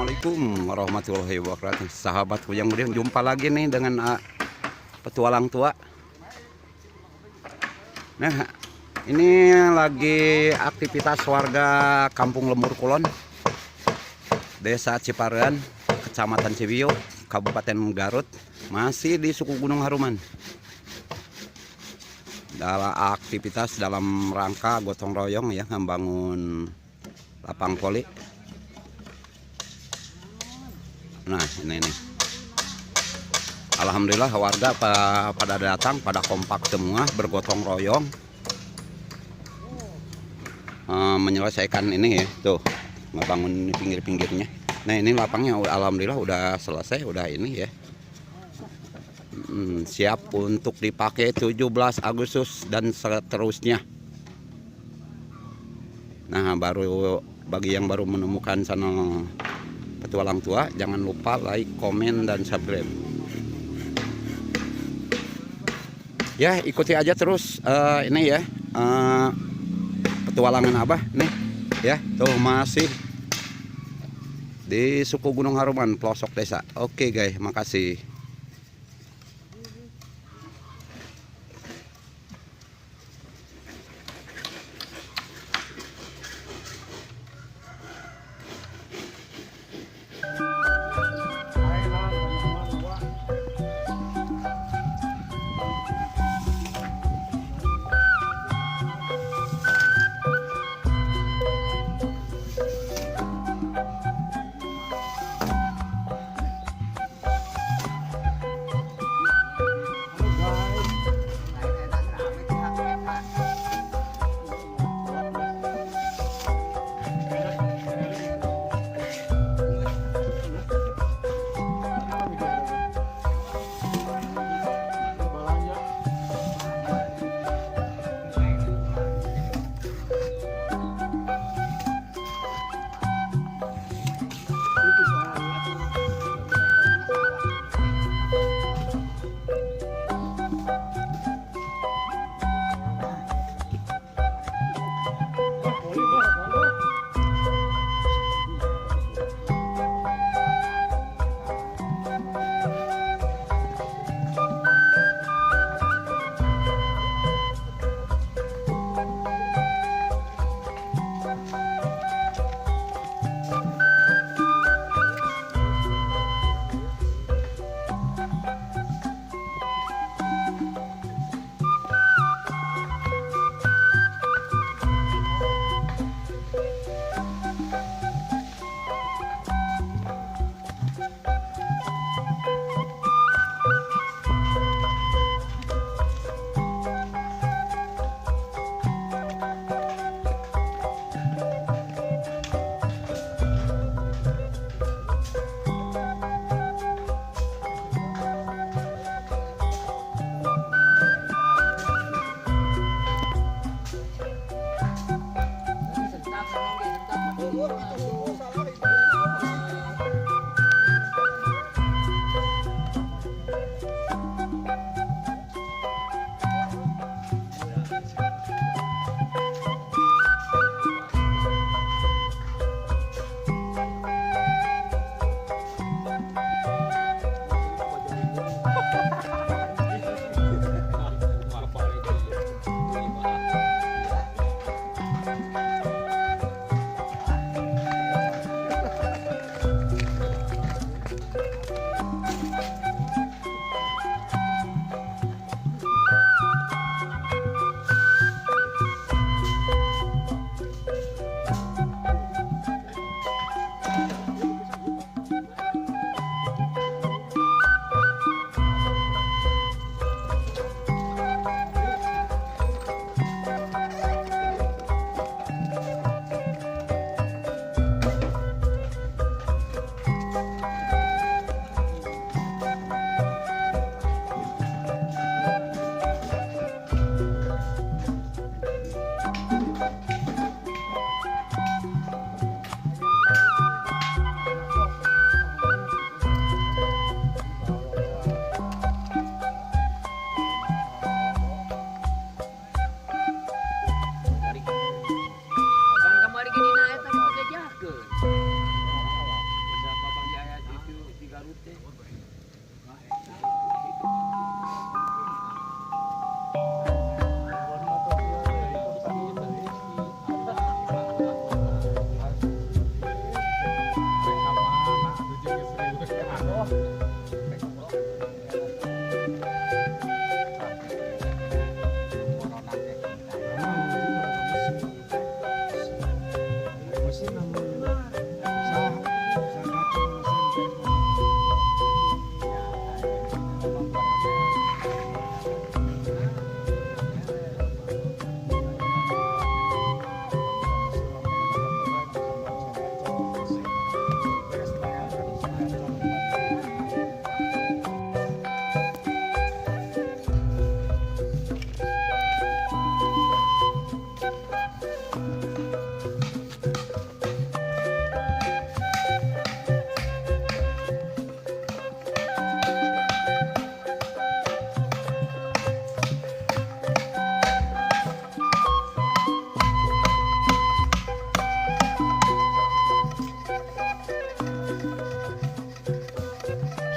Assalamualaikum warahmatullahi wabarakatuh. Sahabatku yang mulia, jumpa lagi nih dengan petualang tua. Nah, ini lagi aktivitas warga Kampung Lembur Kulon, Desa Ciparean, Kecamatan Cibiu, Kabupaten Garut, masih di suku Gunung Haruman. Dalam aktivitas dalam rangka gotong royong ya, membangun lapang voli. Nah, ini alhamdulillah warga pada datang, pada kompak semua, bergotong royong menyelesaikan ini ya, tuh ngebangun pinggir-pinggirnya. Nah, ini lapangnya alhamdulillah udah selesai, udah ini ya, siap untuk dipakai 17 Agustus dan seterusnya. Nah, baru bagi yang baru menemukan channel Petualang Tua, jangan lupa like, komen, dan subscribe. Ya, ikuti aja terus ini ya, petualangan Abah nih ya, tuh masih di suku Gunung Haruman, pelosok desa. Oke guys, makasih.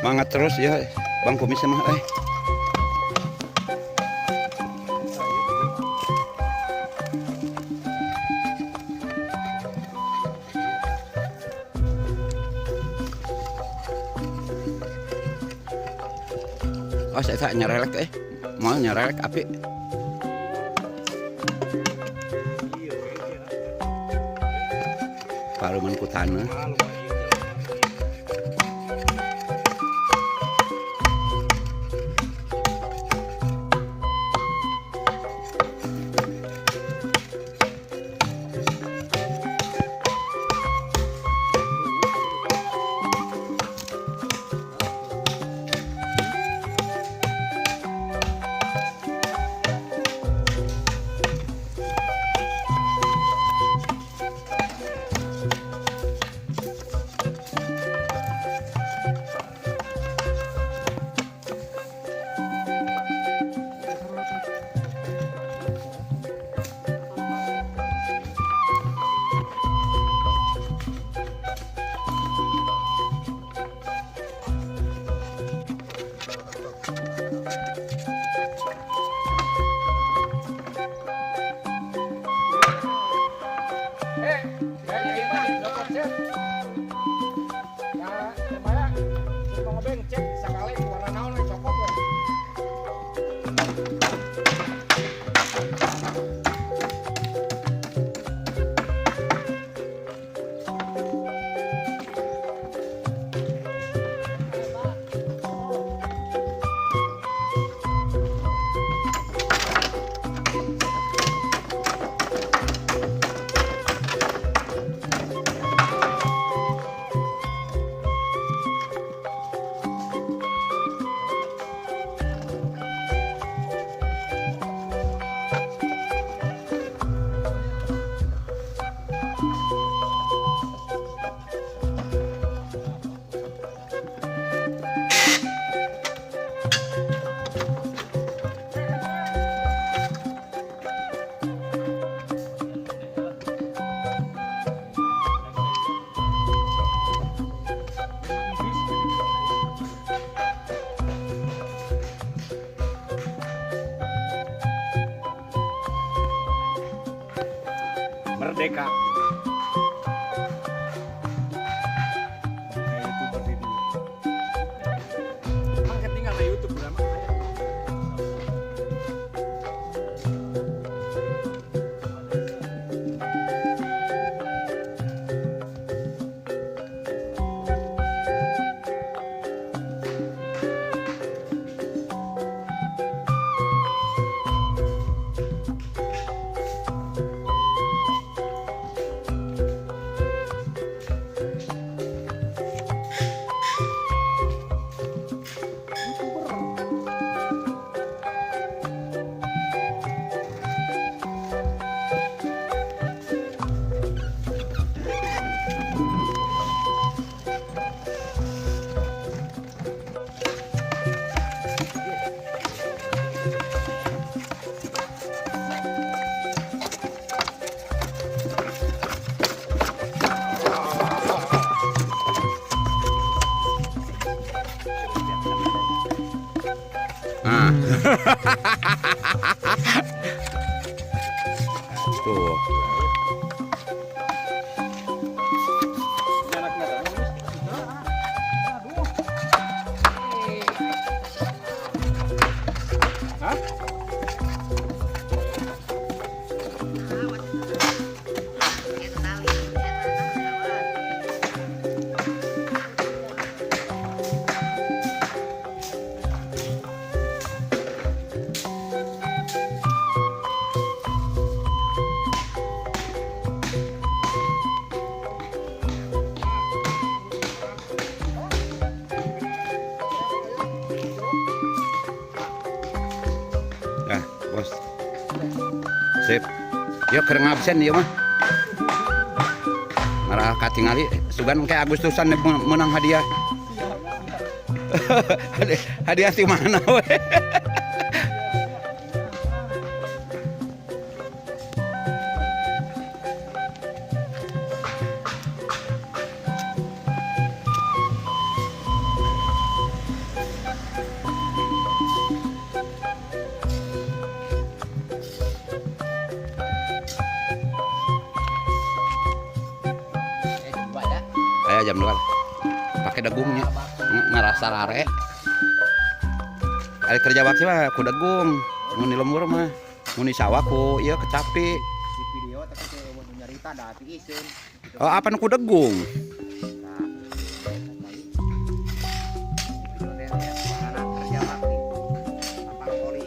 Semangat terus ya Bang Kumis mah. Oh saya tak nyerelek mau nyerelek api. Paruman kutana. Merdeka. Emang tinggal di YouTube berapa? Tuh. Nah, bos. Sip. Yuk keur ngabsen ieu mah. Marah katingali sugan kayak Agustusan menang hadiah. Hadiah di mana we? jam 2 pakai dagungnya ngerasa lare. Ari kerja bakti mah ku degung, mun di lembur mah mun di sawah ku ieu kecapi. Di video tapi teh mau nyarita da piiseun. Oh, apa nu ku degung? Kerja bakti. Lapang poli.